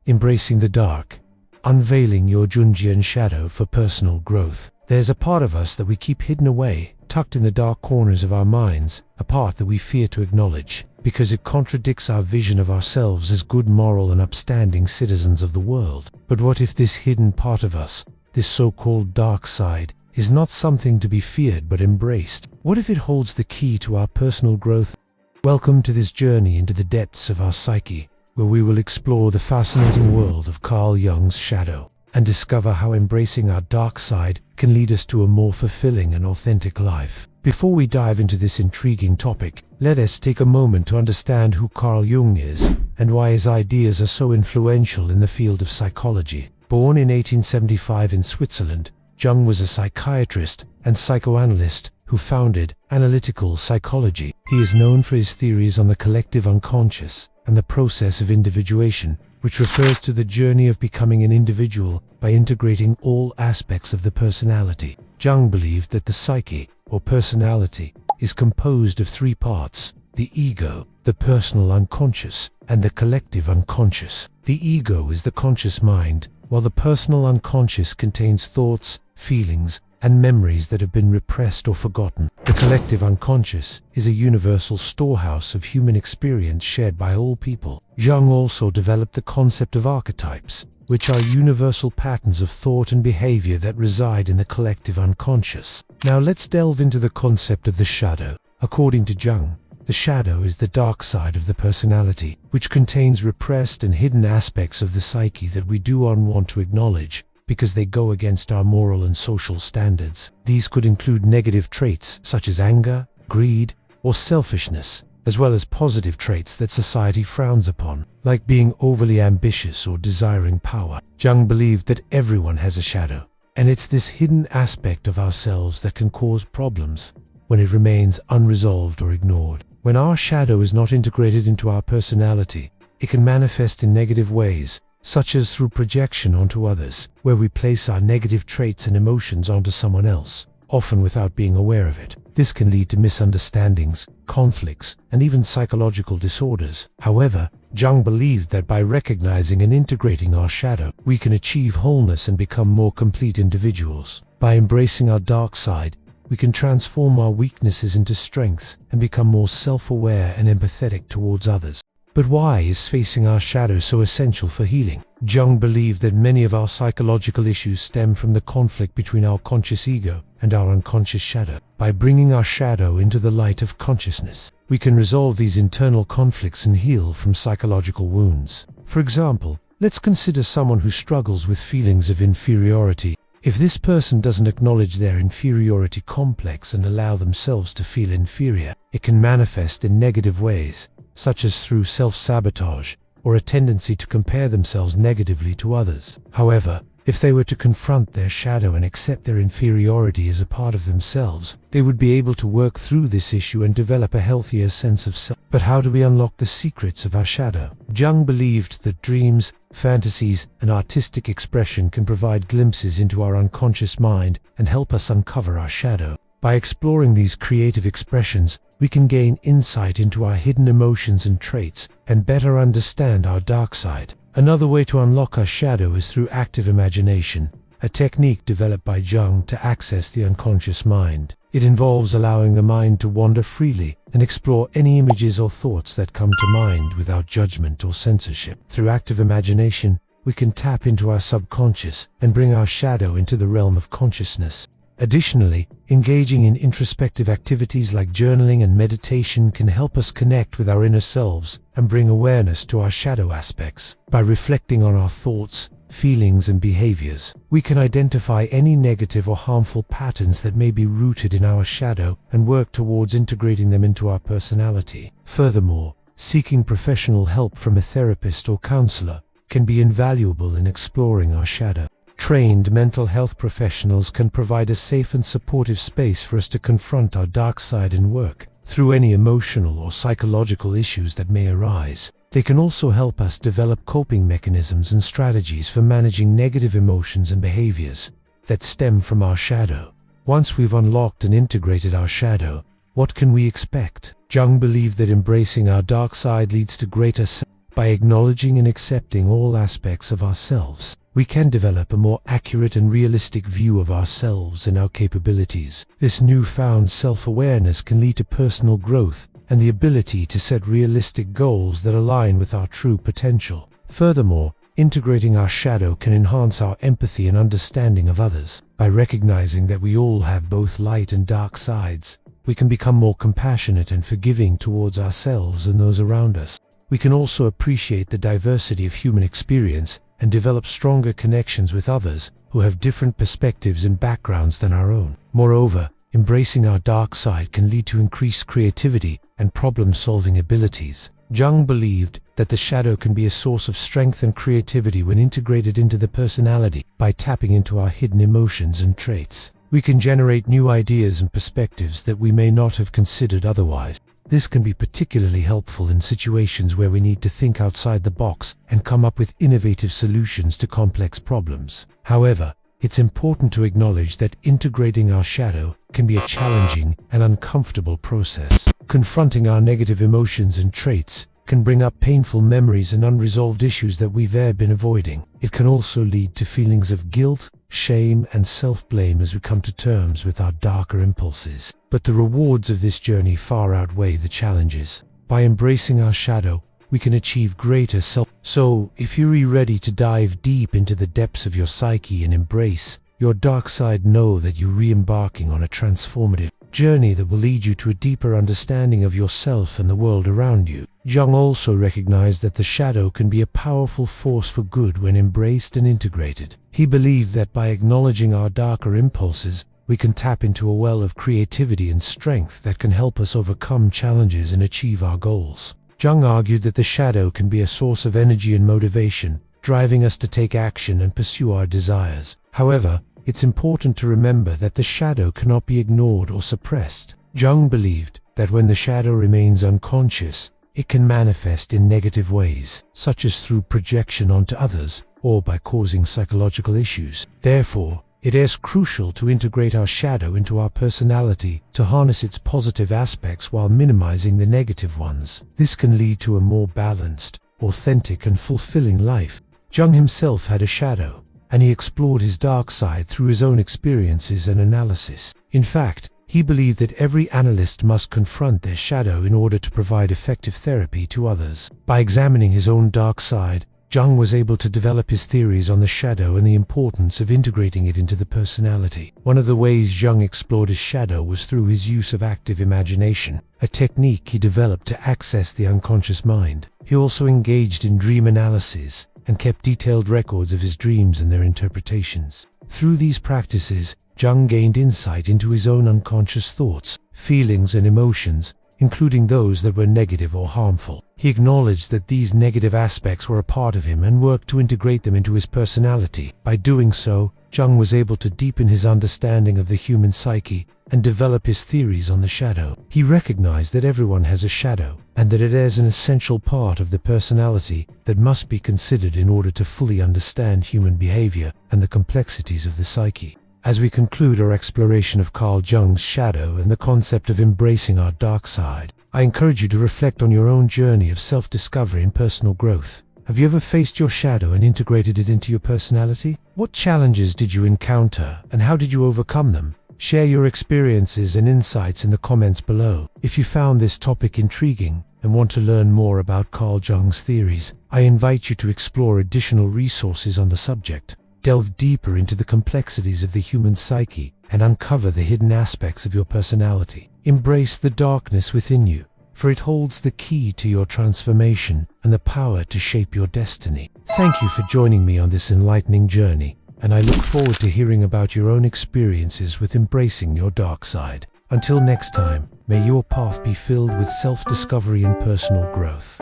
Embracing the dark. Unveiling your Jungian shadow for personal growth. There's a part of us that we keep hidden away, tucked in the dark corners of our minds, a part that we fear to acknowledge, because it contradicts our vision of ourselves as good, moral and upstanding citizens of the world. But what if this hidden part of us, this so-called dark side, is not something to be feared but embraced? What if it holds the key to our personal growth? Welcome to this journey into the depths of our psyche, where we will explore the fascinating world of Carl Jung's shadow, and discover how embracing our dark side can lead us to a more fulfilling and authentic life. Before we dive into this intriguing topic, let us take a moment to understand who Carl Jung is, and why his ideas are so influential in the field of psychology. Born in 1875 in Switzerland, Jung was a psychiatrist and psychoanalyst who founded analytical psychology. He is known for his theories on the collective unconscious and the process of individuation, which refers to the journey of becoming an individual by integrating all aspects of the personality. Jung believed that the psyche, or personality, is composed of three parts: the ego, the personal unconscious, and the collective unconscious. The ego is the conscious mind, while the personal unconscious contains thoughts, feelings, and memories that have been repressed or forgotten. The collective unconscious is a universal storehouse of human experience shared by all people. Jung also developed the concept of archetypes, which are universal patterns of thought and behavior that reside in the collective unconscious. Now let's delve into the concept of the shadow. According to Jung, the shadow is the dark side of the personality, which contains repressed and hidden aspects of the psyche that we do not want to acknowledge, because they go against our moral and social standards. These could include negative traits such as anger, greed, or selfishness, as well as positive traits that society frowns upon, like being overly ambitious or desiring power. Jung believed that everyone has a shadow, and it's this hidden aspect of ourselves that can cause problems when it remains unresolved or ignored. When our shadow is not integrated into our personality, it can manifest in negative ways, such as through projection onto others, where we place our negative traits and emotions onto someone else, often without being aware of it. This can lead to misunderstandings, conflicts, and even psychological disorders. However, Jung believed that by recognizing and integrating our shadow, we can achieve wholeness and become more complete individuals. By embracing our dark side, we can transform our weaknesses into strengths and become more self-aware and empathetic towards others. But why is facing our shadow so essential for healing? Jung believed that many of our psychological issues stem from the conflict between our conscious ego and our unconscious shadow. By bringing our shadow into the light of consciousness, we can resolve these internal conflicts and heal from psychological wounds. For example, let's consider someone who struggles with feelings of inferiority. If this person doesn't acknowledge their inferiority complex and allow themselves to feel inferior, it can manifest in negative ways, such as through self-sabotage or a tendency to compare themselves negatively to others. However, if they were to confront their shadow and accept their inferiority as a part of themselves, they would be able to work through this issue and develop a healthier sense of self. But how do we unlock the secrets of our shadow? Jung believed that dreams, fantasies, and artistic expression can provide glimpses into our unconscious mind and help us uncover our shadow. By exploring these creative expressions, we can gain insight into our hidden emotions and traits and better understand our dark side. Another way to unlock our shadow is through active imagination, a technique developed by Jung to access the unconscious mind. It involves allowing the mind to wander freely and explore any images or thoughts that come to mind without judgment or censorship. Through active imagination, we can tap into our subconscious and bring our shadow into the realm of consciousness. Additionally, engaging in introspective activities like journaling and meditation can help us connect with our inner selves and bring awareness to our shadow aspects. By reflecting on our thoughts, feelings, and behaviors, we can identify any negative or harmful patterns that may be rooted in our shadow and work towards integrating them into our personality. Furthermore, seeking professional help from a therapist or counselor can be invaluable in exploring our shadow. Trained mental health professionals can provide a safe and supportive space for us to confront our dark side and work through any emotional or psychological issues that may arise. They can also help us develop coping mechanisms and strategies for managing negative emotions and behaviors that stem from our shadow. Once we've unlocked and integrated our shadow, what can we expect? Jung believed that embracing our dark side leads to greater By acknowledging and accepting all aspects of ourselves, we can develop a more accurate and realistic view of ourselves and our capabilities. This newfound self-awareness can lead to personal growth and the ability to set realistic goals that align with our true potential. Furthermore, integrating our shadow can enhance our empathy and understanding of others. By recognizing that we all have both light and dark sides, we can become more compassionate and forgiving towards ourselves and those around us. We can also appreciate the diversity of human experience and develop stronger connections with others who have different perspectives and backgrounds than our own. Moreover, embracing our dark side can lead to increased creativity and problem-solving abilities. Jung believed that the shadow can be a source of strength and creativity when integrated into the personality. By tapping into our hidden emotions and traits, we can generate new ideas and perspectives that we may not have considered otherwise. This can be particularly helpful in situations where we need to think outside the box and come up with innovative solutions to complex problems. However, it's important to acknowledge that integrating our shadow can be a challenging and uncomfortable process. Confronting our negative emotions and traits can bring up painful memories and unresolved issues that we've been avoiding. It can also lead to feelings of guilt, shame, and self-blame as we come to terms with our darker impulses. But the rewards of this journey far outweigh the challenges. By embracing our shadow, we can achieve greater So, if you're ready to dive deep into the depths of your psyche and embrace your dark side, know that you're re-embarking on a transformative journey that will lead you to a deeper understanding of yourself and the world around you. Jung also recognized that the shadow can be a powerful force for good when embraced and integrated. He believed that by acknowledging our darker impulses, we can tap into a well of creativity and strength that can help us overcome challenges and achieve our goals. Jung argued that the shadow can be a source of energy and motivation, driving us to take action and pursue our desires. However, it's important to remember that the shadow cannot be ignored or suppressed. Jung believed that when the shadow remains unconscious, it can manifest in negative ways, such as through projection onto others or by causing psychological issues. Therefore, it is crucial to integrate our shadow into our personality to harness its positive aspects while minimizing the negative ones. This can lead to a more balanced, authentic, and fulfilling life. Jung himself had a shadow, and he explored his dark side through his own experiences and analysis. In fact, he believed that every analyst must confront their shadow in order to provide effective therapy to others. By examining his own dark side, Jung was able to develop his theories on the shadow and the importance of integrating it into the personality. One of the ways Jung explored his shadow was through his use of active imagination, a technique he developed to access the unconscious mind. He also engaged in dream analysis and kept detailed records of his dreams and their interpretations. Through these practices, Jung gained insight into his own unconscious thoughts, feelings, and emotions, including those that were negative or harmful. He acknowledged that these negative aspects were a part of him and worked to integrate them into his personality. By doing so, Jung was able to deepen his understanding of the human psyche and develop his theories on the shadow. He recognized that everyone has a shadow, and that it is an essential part of the personality that must be considered in order to fully understand human behavior and the complexities of the psyche. As we conclude our exploration of Carl Jung's shadow and the concept of embracing our dark side, I encourage you to reflect on your own journey of self-discovery and personal growth. Have you ever faced your shadow and integrated it into your personality? What challenges did you encounter, and how did you overcome them? Share your experiences and insights in the comments below. If you found this topic intriguing and want to learn more about Carl Jung's theories, I invite you to explore additional resources on the subject. Delve deeper into the complexities of the human psyche and uncover the hidden aspects of your personality. Embrace the darkness within you, for it holds the key to your transformation and the power to shape your destiny. Thank you for joining me on this enlightening journey, and I look forward to hearing about your own experiences with embracing your dark side. Until next time, may your path be filled with self-discovery and personal growth.